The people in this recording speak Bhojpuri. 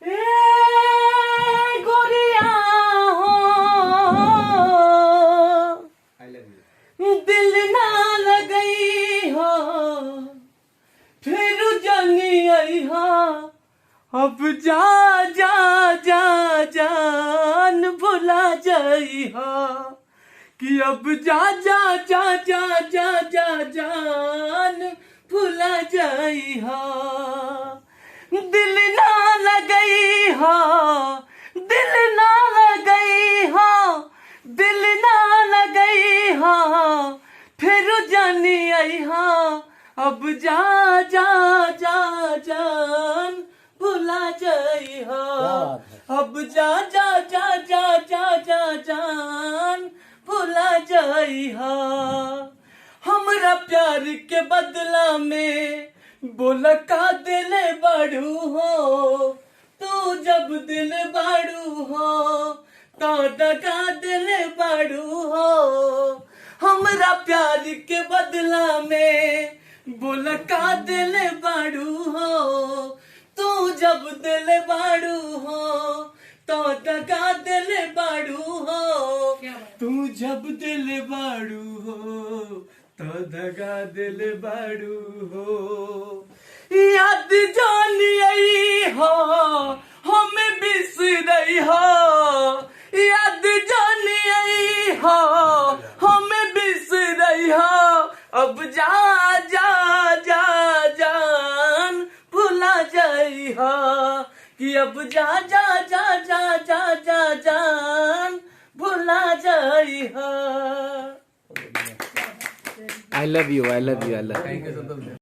ए गोरिया हो दिल ना लगई हो फिर जानी आई हो अब जा जा जा जान भुला जाई हो कि अब जा जा जा जा जा जा जान भुला जाई हो दिल ना लगई हो दिल ना लगई हो दिल ना लगई हो फिर जानी आई हो अब जा जा जा जान भुला जाई हो अब जा जा जा जा जा जा जान भुला जाई हो हमरा प्यार के बदला में बोला का दिल बाड़ू हो तू जब दिल बाड़ू हो तो दगा दिल बाड़ू हो हमरा प्यार के बदला में बोला का दिल बाड़ू हो तू जब दिल बाड़ू हो तो दगा दिल बाड़ू हो तू जब दिल बाड़ू हो तो दगा दिल बाड़ू हो याद जानी आई हो हम बिसरई हो याद जानी आई हो हम बिसरई हो अब जा जा जा जान भुला जाई हो कि अब जा जा जा जा जा जा जान भुला जाई हो I love you. I love you. I love you.